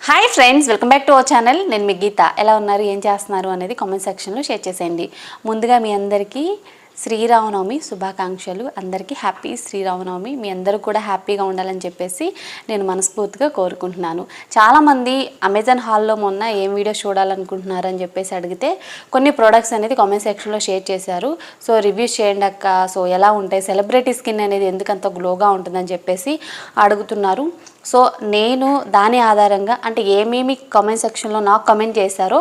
Hi friends, welcome back to our channel. నేను మీ గీత. ఎలా ఉన్నారు, ఏం చేస్తున్నారు అనేది కామెంట్ సెక్షన్లో షేర్ చేసేయండి. ముందుగా మీ అందరికీ శ్రీరామనవమి శుభాకాంక్షలు. అందరికీ హ్యాపీ శ్రీరామనవమి. మీ అందరూ కూడా హ్యాపీగా ఉండాలని చెప్పేసి నేను మనస్ఫూర్తిగా కోరుకుంటున్నాను. చాలామంది అమెజాన్ హాల్లో మొన్న ఏం వీడియో చూడాలనుకుంటున్నారు అని చెప్పేసి అడిగితే కొన్ని ప్రోడక్ట్స్ అనేది కామెంట్ సెక్షన్లో షేర్ చేశారు. సో రివ్యూస్ చేయండి అక్క, సో ఎలా ఉంటాయి, సెలబ్రిటీ స్కిన్ అనేది ఎందుకంత గ్లోగా ఉంటుందని చెప్పేసి అడుగుతున్నారు. సో నేను దాని ఆధారంగా అంటే ఏమేమి కామెంట్ సెక్షన్లో నాకు కమెంట్ చేశారో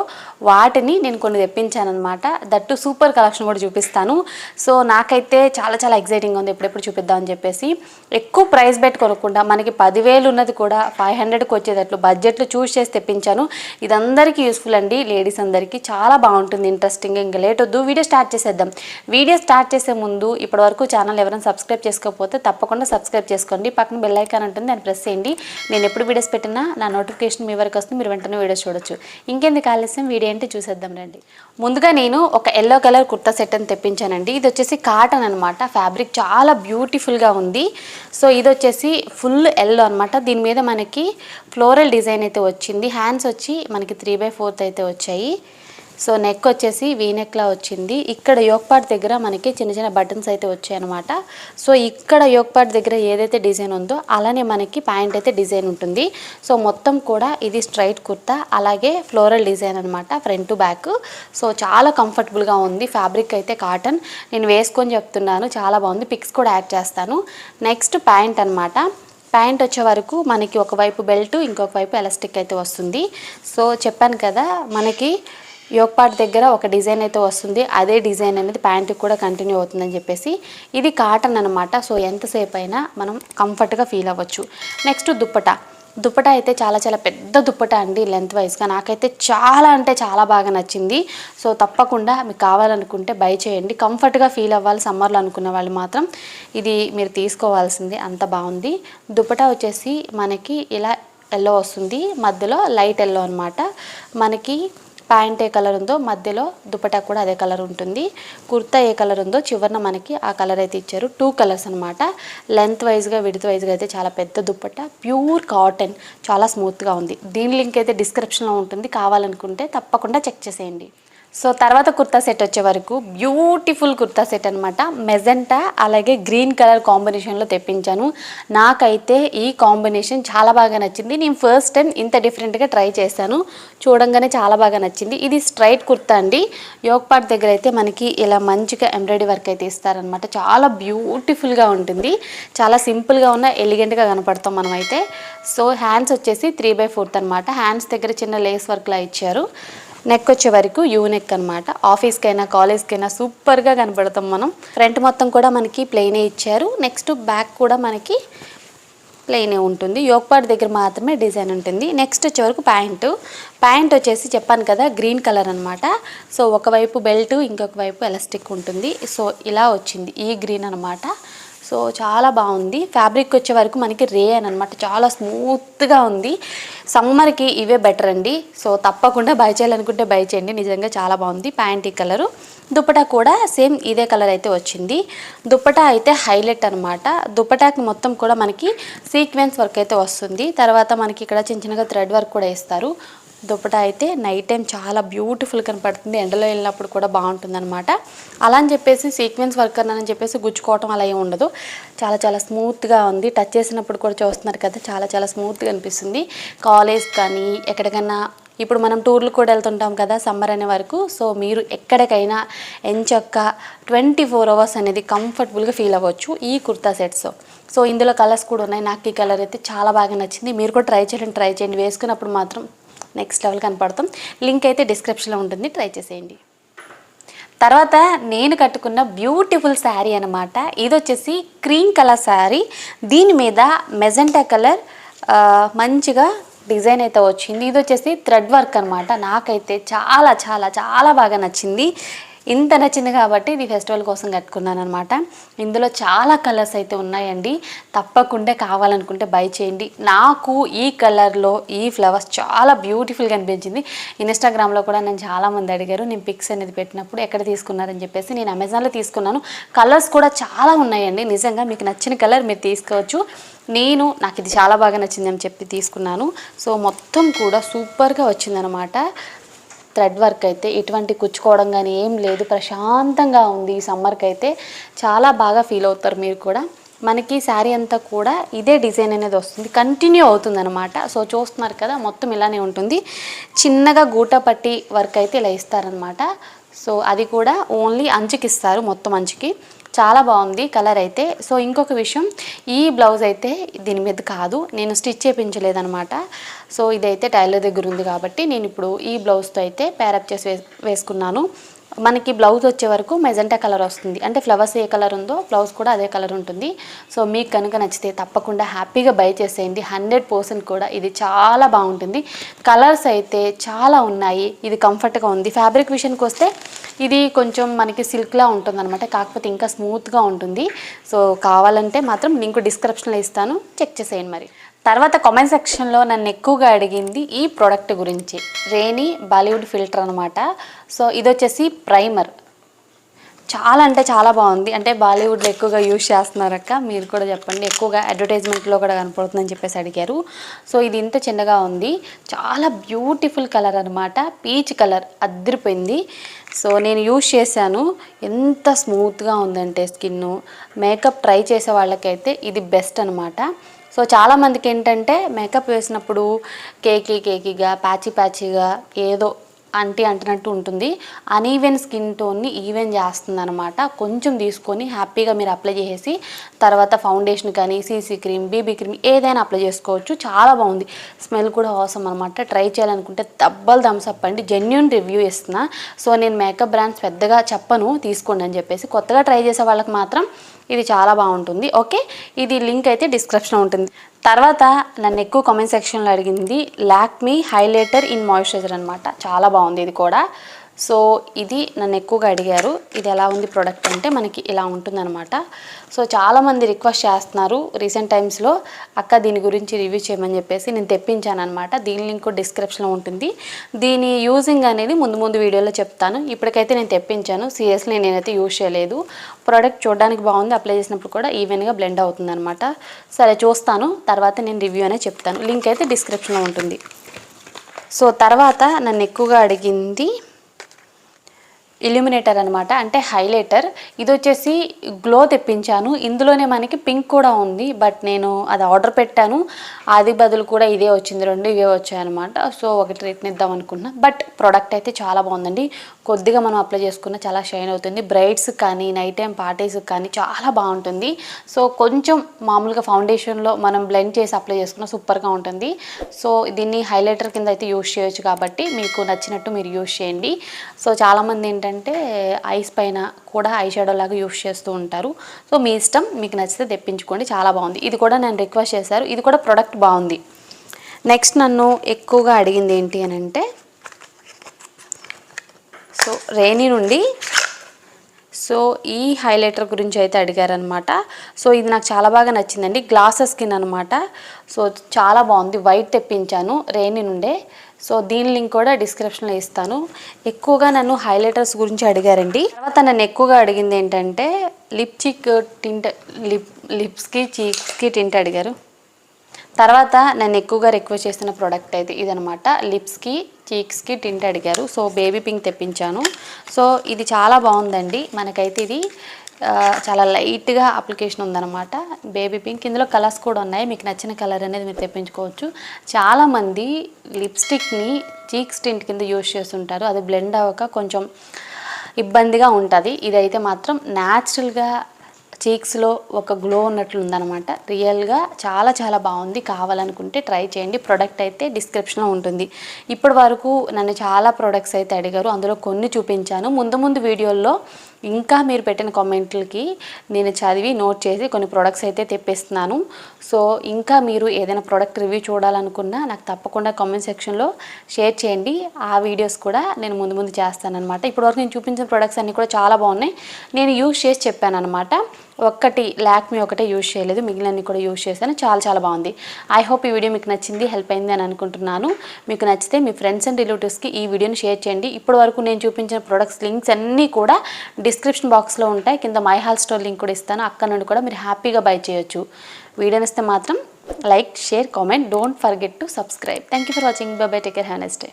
వాటిని నేను కొన్ని తెప్పించానమాట. దట్టు సూపర్ కలెక్షన్ కూడా చూపిస్తాను. సో నాకైతే చాలా చాలా ఎక్సైటింగ్ ఉంది, ఎప్పుడెప్పుడు చూపిద్దామని చెప్పేసి. ఎక్కువ ప్రైస్ పెట్టి కొనుక్కుంటా, మనకి 10,000 ఉన్నది కూడా 500కి వచ్చేటట్లు బడ్జెట్లో చూస్ చేసి తెప్పించాను. ఇది అందరికీ యూస్ఫుల్ అండి, లేడీస్ అందరికీ చాలా బాగుంటుంది, ఇంట్రెస్టింగ్. ఇంకా లేట్ వద్దు, వీడియో స్టార్ట్ చేసేద్దాం. వీడియో స్టార్ట్ చేసే ముందు ఇప్పటివరకు ఛానల్ ఎవరైనా సబ్స్క్రైబ్ చేసుకోకపోతే తప్పకుండా సబ్స్క్రైబ్ చేసుకోండి. పక్కన బెల్ ఐకాన్ ఉంటుంది, దాన్ని ప్రెస్ చేయండి. నేను ఎప్పుడు వీడియోస్ పెట్టినా నా నోటిఫికేషన్ మీ వరకు వస్తుంది, మీరు వెంటనే వీడియోస్ చూడొచ్చు. ఇంకెందుకు ఆలస్యం, వీడియో ఏంటి చూసేద్దాం రండి. ముందుగా నేను ఒక ఎల్లో కలర్ కుర్తా సెట్ అని తెప్పించానండి. ఇది వచ్చేసి కాటన్ అనమాట, ఫ్యాబ్రిక్ చాలా బ్యూటిఫుల్గా ఉంది. సో ఇది వచ్చేసి ఫుల్ ఎల్లో అనమాట. దీని మీద మనకి ఫ్లోరల్ డిజైన్ అయితే వచ్చింది. హ్యాండ్స్ వచ్చి మనకి 3/4 అయితే వచ్చాయి. సో నెక్ వచ్చేసి వీనెక్లా వచ్చింది. ఇక్కడ యోక్ పార్ట్ దగ్గర మనకి చిన్న చిన్న బటన్స్ అయితే వచ్చాయన్నమాట. సో ఇక్కడ యోక్ పార్ట్ దగ్గర ఏదైతే డిజైన్ ఉందో అలానే మనకి ప్యాంట్ అయితే డిజైన్ ఉంటుంది. సో మొత్తం కూడా ఇది స్ట్రైట్ కుర్తా, అలాగే ఫ్లోరల్ డిజైన్ అనమాట, ఫ్రంట్ టు బ్యాక్. సో చాలా కంఫర్టబుల్గా ఉంది. ఫ్యాబ్రిక్ అయితే కాటన్, నేను వేసుకొని చెప్తున్నాను, చాలా బాగుంది. పిక్స్ కూడా యాడ్ చేస్తాను. నెక్స్ట్ ప్యాంట్ అనమాట. ప్యాంట్ వచ్చే వరకు మనకి ఒకవైపు బెల్ట్, ఇంకొక వైపు ఎలాస్టిక్ అయితే వస్తుంది. సో చెప్పాను కదా, మనకి యోక్ పార్ట్ దగ్గర ఒక డిజైన్ అయితే వస్తుంది, అదే డిజైన్ అనేది ప్యాంటుకి కూడా కంటిన్యూ అవుతుందని చెప్పేసి. ఇది కాటన్ అనమాట. సో ఎంతసేపు అయినా మనం కంఫర్ట్గా ఫీల్ అవ్వచ్చు. నెక్స్ట్ దుప్పటా అయితే చాలా చాలా పెద్ద దుప్పటా అండి, లెంత్ వైజ్గా నాకైతే చాలా అంటే చాలా బాగా నచ్చింది. సో తప్పకుండా మీకు కావాలనుకుంటే బై చేయండి. కంఫర్ట్గా ఫీల్ అవ్వాలి సమ్మర్లో అనుకున్న వాళ్ళు మాత్రం ఇది మీరు తీసుకోవాల్సింది, అంత బాగుంది. దుప్పటా వచ్చేసి మనకి ఇలా ఎల్లో వస్తుంది, మధ్యలో లైట్ ఎల్లో అనమాట. మనకి ప్యాంట్ ఏ కలర్ ఉందో మధ్యలో దుపట్టా కూడా అదే కలర్ ఉంటుంది. కుర్తా ఏ కలర్ ఉందో చివరన మనకి ఆ కలర్ అయితే ఇచ్చారు. 2 కలర్స్ అనమాట. లెంత్ వైజ్గా విడ్త్ వైజ్గా అయితే చాలా పెద్ద దుపట్టా, ప్యూర్ కాటన్, చాలా స్మూత్గా ఉంది. దీని లింక్ అయితే డిస్క్రిప్షన్లో ఉంటుంది, కావాలనుకుంటే తప్పకుండా చెక్ చేసేయండి. సో తర్వాత కుర్తా సెట్ వచ్చే వరకు బ్యూటిఫుల్ కుర్తా సెట్ అనమాట. మెజెంటా అలాగే గ్రీన్ కలర్ కాంబినేషన్లో తెప్పించాను. నాకైతే ఈ కాంబినేషన్ చాలా బాగా నచ్చింది. నేను ఫస్ట్ టైం ఇంత డిఫరెంట్గా ట్రై చేశాను, చూడంగానే చాలా బాగా నచ్చింది. ఇది స్ట్రైట్ కుర్తా అండి. యోక్ పార్ట్ దగ్గర అయితే మనకి ఇలా మంచిగా ఎంబ్రాయిడరీ వర్క్ అయితే ఇస్తారనమాట. చాలా బ్యూటిఫుల్గా ఉంటుంది, చాలా సింపుల్గా ఉన్న ఎలిగెంట్గా కనపడతాం మనం అయితే. సో హ్యాండ్స్ వచ్చేసి 3/4 అనమాట. హ్యాండ్స్ దగ్గర చిన్న లేస్ వర్క్లా ఇచ్చారు. నెక్ వచ్చే వరకు యూ నెక్ అనమాట. ఆఫీస్కైనా కాలేజ్కైనా సూపర్గా కనపడతాం మనం. ఫ్రంట్ మొత్తం కూడా మనకి ప్లెయినే ఇచ్చారు. నెక్స్ట్ బ్యాక్ కూడా మనకి ప్లెయినే ఉంటుంది. యోక్ పార్ట్ దగ్గర మాత్రమే డిజైన్ ఉంటుంది. నెక్స్ట్ వచ్చే వరకు ప్యాంట్ వచ్చేసి చెప్పాను కదా, గ్రీన్ కలర్ అనమాట. సో ఒకవైపు బెల్ట్, ఇంకొక వైపు ఎలాస్టిక్ ఉంటుంది. సో ఇలా వచ్చింది ఈ గ్రీన్ అనమాట. సో చాలా బాగుంది. ఫ్యాబ్రిక్ వచ్చే వరకు మనకి రేయన్ అనమాట, చాలా స్మూత్గా ఉంది. సమ్మర్కి ఇవే బెటర్ అండి. సో తప్పకుండా బై చేయాలనుకుంటే బై చేయండి, నిజంగా చాలా బాగుంది. ప్యాంట్ ఈ కలరు, దుపట్టా కూడా సేమ్ ఇదే కలర్ అయితే వచ్చింది. దుపట్టా అయితే హైలైట్ అనమాట. దుపట్టాకి మొత్తం కూడా మనకి సీక్వెన్స్ వర్క్ అయితే వస్తుంది. తర్వాత మనకి ఇక్కడ చిన్న చిన్నగా థ్రెడ్ వర్క్ కూడా ఇస్తారు. దుపట్టా అయితే నైట్ టైం చాలా బ్యూటిఫుల్ కనపడుతుంది, ఎండలో వెళ్ళినప్పుడు కూడా బాగుంటుంది అనమాట. అలా అని చెప్పేసి సీక్వెన్స్ వర్క్ అని చెప్పేసి గుచ్చుకోవటం అలా ఏమి ఉండదు, చాలా చాలా స్మూత్గా ఉంది. టచ్ చేసినప్పుడు కూడా చూస్తున్నారు కదా, చాలా చాలా స్మూత్గా అనిపిస్తుంది. కాలేజ్ కానీ ఎక్కడికైనా, ఇప్పుడు మనం టూర్లు కూడా వెళ్తుంటాం కదా సమ్మర్ అనే వరకు. సో మీరు ఎక్కడికైనా ఎంచక్క 24 అవర్స్ అనేది కంఫర్టబుల్గా ఫీల్ అవ్వచ్చు ఈ కుర్తా సెట్స్. సో ఇందులో కలర్స్ కూడా ఉన్నాయి. నాకు ఈ కలర్ అయితే చాలా బాగా నచ్చింది. మీరు కూడా ట్రై చేయండి. వేసుకున్నప్పుడు మాత్రం నెక్స్ట్ లెవెల్ కనపడతాం. లింక్ అయితే డిస్క్రిప్షన్లో ఉంటుంది, ట్రై చేసేయండి. తర్వాత నేను కట్టుకున్న బ్యూటిఫుల్ శారీ అనమాట. ఇది వచ్చేసి క్రీమ్ కలర్ శారీ. దీని మీద మెజెంటా కలర్ మంచిగా డిజైన్ అయితే వచ్చింది. ఇది వచ్చేసి థ్రెడ్ వర్క్ అనమాట. నాకైతే చాలా చాలా చాలా బాగా నచ్చింది. ఇంత నచ్చింది కాబట్టి ఇది ఫెస్టివల్ కోసం కట్టుకున్నాను అనమాట. ఇందులో చాలా కలర్స్ అయితే ఉన్నాయండి. తప్పకుండా కావాలనుకుంటే బై చేయండి. నాకు ఈ కలర్లో ఈ ఫ్లవర్స్ చాలా బ్యూటిఫుల్గా అనిపించింది. ఇన్స్టాగ్రామ్లో కూడా నేను చాలామంది అడిగారు, నేను పిక్స్ అనేది పెట్టినప్పుడు ఎక్కడ తీసుకున్నారని చెప్పేసి. నేను అమెజాన్లో తీసుకున్నాను. కలర్స్ కూడా చాలా ఉన్నాయండి. నిజంగా మీకు నచ్చిన కలర్ మీరు తీసుకోవచ్చు. నాకు ఇది చాలా బాగా నచ్చిందని చెప్పి తీసుకున్నాను. సో మొత్తం కూడా సూపర్గా వచ్చిందనమాట. థ్రెడ్ వర్క్ అయితే ఎటువంటి కుచ్చుకోవడం కానీ ఏం లేదు, ప్రశాంతంగా ఉంది. ఈ సమ్మర్కి అయితే చాలా బాగా ఫీల్ అవుతారు మీరు కూడా. మనకి శారీ అంతా కూడా ఇదే డిజైన్ అనేది వస్తుంది, కంటిన్యూ అవుతుంది అనమాట. సో చూస్తున్నారు కదా, మొత్తం ఇలానే ఉంటుంది. చిన్నగా గూట పట్టి వర్క్ అయితే ఇలా ఇస్తారనమాట. సో అది కూడా ఓన్లీ అంచుకి ఇస్తారు, మొత్తం అంచుకి. చాలా బాగుంది కలర్ అయితే. సో ఇంకొక విషయం, ఈ బ్లౌజ్ అయితే దీని మీద కాదు, నేను స్టిచ్ చేయించలేదనమాట. సో ఇదైతే టైలర్ దగ్గర ఉంది కాబట్టి నేను ఇప్పుడు ఈ బ్లౌజ్తో అయితే పేరప్ చేసి వేసుకున్నాను. మనకి బ్లౌజ్ వచ్చే వరకు మెజెంటా కలర్ వస్తుంది, అంటే ఫ్లవర్స్ ఏ కలర్ ఉందో బ్లౌజ్ కూడా అదే కలర్ ఉంటుంది. సో మీకు కనుక నచ్చితే తప్పకుండా హ్యాపీగా బై చేసేయండి. 100% కూడా ఇది చాలా బాగుంటుంది. కలర్స్ అయితే చాలా ఉన్నాయి. ఇది కంఫర్ట్గా ఉంది. ఫ్యాబ్రిక్ విషయానికి వస్తే ఇది కొంచెం మనకి సిల్క్లా ఉంటుందన్నమాట, కాకపోతే ఇంకా స్మూత్గా ఉంటుంది. సో కావాలంటే మాత్రం లింక్ డిస్క్రిప్షన్లో ఇస్తాను, చెక్ చేసేయండి. మరి తర్వాత కామెంట్ సెక్షన్లో నన్ను ఎక్కువగా అడిగింది ఈ ప్రోడక్ట్ గురించి, రేనీ బాలీవుడ్ ఫిల్టర్ అనమాట. సో ఇది వచ్చేసి ప్రైమర్. చాలా అంటే చాలా బాగుంది. అంటే బాలీవుడ్లో ఎక్కువగా యూజ్ చేస్తున్నారక్క, మీరు కూడా చెప్పండి. ఎక్కువగా అడ్వర్టైజ్మెంట్లో కూడా కనపడుతుందని చెప్పేసి అడిగారు. సో ఇది ఇంత చిన్నగా ఉంది, చాలా బ్యూటిఫుల్ కలర్ అనమాట. పీచ్ కలర్ అదిరిపోయింది. సో నేను యూజ్ చేశాను, ఎంత స్మూత్గా ఉందంటే స్కిన్. మేకప్ ట్రై చేసే వాళ్ళకైతే ఇది బెస్ట్ అనమాట. సో చాలామందికి ఏంటంటే మేకప్ వేసినప్పుడు కేకీగా ప్యాచీగా ఏదో అంటున్నట్టు ఉంటుంది. అన్ఈవెన్ స్కిన్ టోన్ని ఈవెన్ చేస్తుంది అనమాట. కొంచెం తీసుకొని హ్యాపీగా మీరు అప్లై చేసేసి తర్వాత ఫౌండేషన్ కానీ సీసీ క్రీమ్, బీబీ క్రీమ్ ఏదైనా అప్లై చేసుకోవచ్చు. చాలా బాగుంది, స్మెల్ కూడా అవసరం అనమాట. ట్రై చేయాలనుకుంటే డబ్బల్ థమ్స్ అప్ అండి, జెన్యూన్ రివ్యూ ఇస్తున్నా. సో నేను మేకప్ బ్రాండ్స్ పెద్దగా చెప్పను, తీసుకోండి అని చెప్పేసి. కొత్తగా ట్రై చేసే వాళ్ళకి మాత్రం ఇది చాలా బాగుంటుంది. ఓకే, ఇది లింక్ అయితే డిస్క్రిప్షన్లో ఉంటుంది. తర్వాత నన్ను ఎక్కువ కామెంట్ సెక్షన్లో అడిగింది లాక్మీ హైలైటర్ ఇన్ మాయిశ్చరైజర్ అనమాట. చాలా బాగుంది ఇది కూడా. సో ఇది నన్ను ఎక్కువగా అడిగారు, ఇది ఎలా ఉంది ప్రోడక్ట్ అంటే మనకి ఇలా ఉంటుందన్నమాట. సో చాలామంది రిక్వెస్ట్ చేస్తున్నారు రీసెంట్ టైమ్స్లో, అక్క దీని గురించి రివ్యూ చేయమని చెప్పేసి. నేను తెప్పించాను అనమాట. దీని లింక్ డిస్క్రిప్షన్లో ఉంటుంది. దీని యూజింగ్ అనేది ముందు వీడియోలో చెప్తాను. ఇప్పటికైతే నేను తెప్పించాను, సీరియస్లీ నేనైతే యూజ్ చేయలేదు. ప్రోడక్ట్ చూడడానికి బాగుంది, అప్లై చేసినప్పుడు కూడా ఈవెన్గా బ్లెండ్ అవుతుంది అనమాట. సరే చూస్తాను, తర్వాత నేను రివ్యూ అనేది చెప్తాను. లింక్ అయితే డిస్క్రిప్షన్లో ఉంటుంది. సో తర్వాత నన్ను ఎక్కువగా అడిగింది ఇల్యూమినేటర్ అనమాట, అంటే హైలైటర్. ఇది వచ్చేసి గ్లో తెప్పించాను. ఇందులోనే మనకి పింక్ కూడా ఉంది, బట్ నేను అది ఆర్డర్ పెట్టాను. అది బదులు కూడా ఇదే వచ్చింది, 2 ఇవే వచ్చాయన్నమాట. సో ఒకటి రిటర్న్ ఇద్దాం అనుకున్నా. బట్ ప్రోడక్ట్ అయితే చాలా బాగుందండి. కొద్దిగా మనం అప్లై చేసుకున్న చాలా షైన్ అవుతుంది. బ్రైడ్స్కి కానీ నైట్ టైం పార్టీస్కి కానీ చాలా బాగుంటుంది. సో కొంచెం మామూలుగా ఫౌండేషన్లో మనం బ్లెండ్ చేసి అప్లై చేసుకున్న సూపర్గా ఉంటుంది. సో దీన్ని హైలైటర్ కింద అయితే యూజ్ చేయొచ్చు, కాబట్టి మీకు నచ్చినట్టు మీరు యూజ్ చేయండి. సో చాలామంది ఏంటంటే ఐస్ పైన కూడా ఐ షాడో లాగా యూజ్ చేస్తూ ఉంటారు. సో మీ ఇష్టం, మీకు నచ్చితే తెప్పించుకోండి. చాలా బాగుంది. ఇది కూడా నేను రిక్వెస్ట్ చేశారు, ఇది కూడా ప్రోడక్ట్ బాగుంది. నెక్స్ట్ నన్ను ఎక్కువగా అడిగింది ఏంటి అని అంటే, సో రేనీ నుండి సో ఈ హైలైటర్ గురించి అయితే అడిగారనమాట. సో ఇది నాకు చాలా బాగా నచ్చిందండి, గ్లాసెస్ స్కిన్ అనమాట. సో చాలా బాగుంది, వైట్ తెప్పించాను రేనీ నుండే. సో దీని లింక్ కూడా డిస్క్రిప్షన్లో ఇస్తాను. ఎక్కువగా నన్ను హైలైటర్స్ గురించి అడిగారండి. తర్వాత నన్ను ఎక్కువగా అడిగింది ఏంటంటే లిప్స్కి చీక్స్కి టింట్ అడిగారు. తర్వాత నన్ను ఎక్కువగా రిక్వెస్ట్ చేసిన ప్రోడక్ట్ అయితే ఇదనమాట, లిప్స్కి చీక్స్కి టింట్ అడిగారు. సో బేబీ పింక్ తెప్పించాను. సో ఇది చాలా బాగుందండి. మనకైతే ఇది చాలా లైట్గా అప్లికేషన్ ఉందన్నమాట, బేబీ పింక్. ఇందులో కలర్స్ కూడా ఉన్నాయి, మీకు నచ్చిన కలర్ అనేది మీరు తెప్పించుకోవచ్చు. చాలామంది లిప్స్టిక్ని చీక్స్ టింట్ కింద యూజ్ చేస్తుంటారు, అది బ్లెండ్ అవ్వక కొంచెం ఇబ్బందిగా ఉంటుంది. ఇదైతే మాత్రం న్యాచురల్గా చీక్స్లో ఒక గ్లో ఉన్నట్లు ఉందన్నమాట. రియల్గా చాలా చాలా బాగుంది. కావాలనుకుంటే ట్రై చేయండి. ప్రోడక్ట్ అయితే డిస్క్రిప్షన్లో ఉంటుంది. ఇప్పటి వరకు నన్ను చాలా ప్రోడక్ట్స్ అయితే అడిగారు, అందులో కొన్ని చూపించాను. ముందు వీడియోల్లో ఇంకా మీరు పెట్టిన కామెంట్లకి నేను చదివి నోట్ చేసి కొన్ని ప్రోడక్ట్స్ అయితే తెప్పిస్తున్నాను. సో ఇంకా మీరు ఏదైనా ప్రోడక్ట్ రివ్యూ చూడాలనుకున్నా నాకు తప్పకుండా కామెంట్ సెక్షన్లో షేర్ చేయండి. ఆ వీడియోస్ కూడా నేను ముందు చేస్తానన్నమాట. ఇప్పటివరకు నేను చూపించిన ప్రోడక్ట్స్ అన్నీ కూడా చాలా బాగున్నాయి. నేను యూజ్ చేసి చెప్పాను అనమాట. ఒక్కటి లాక్మీ ఒకటే యూజ్ చేయలేదు, మిగిలినన్ని కూడా యూజ్ చేశాను. చాలా బాగుంది. ఐ హోప్ ఈ వీడియో మీకు నచ్చింది, హెల్ప్ అయింది అని అనుకుంటున్నాను. మీకు నచ్చితే మీ ఫ్రెండ్స్ అండ్ రిలేటివ్స్కి ఈ వీడియోని షేర్ చేయండి. ఇప్పటి వరకు నేను చూపించిన ప్రొడక్ట్స్ లింక్స్ అన్నీ కూడా డిస్క్రిప్షన్ బాక్స్లో ఉంటాయి. కింద మై హాల్ స్టోర్ లింక్ కూడా ఇస్తాను. అక్కడ నుండి కూడా మీరు హ్యాపీగా బై చేయొచ్చు. వీడియో నచ్చితే మాత్రం like, share, comment. Don't forget to subscribe. Thank you for watching. By by. Take care. Have a nice day.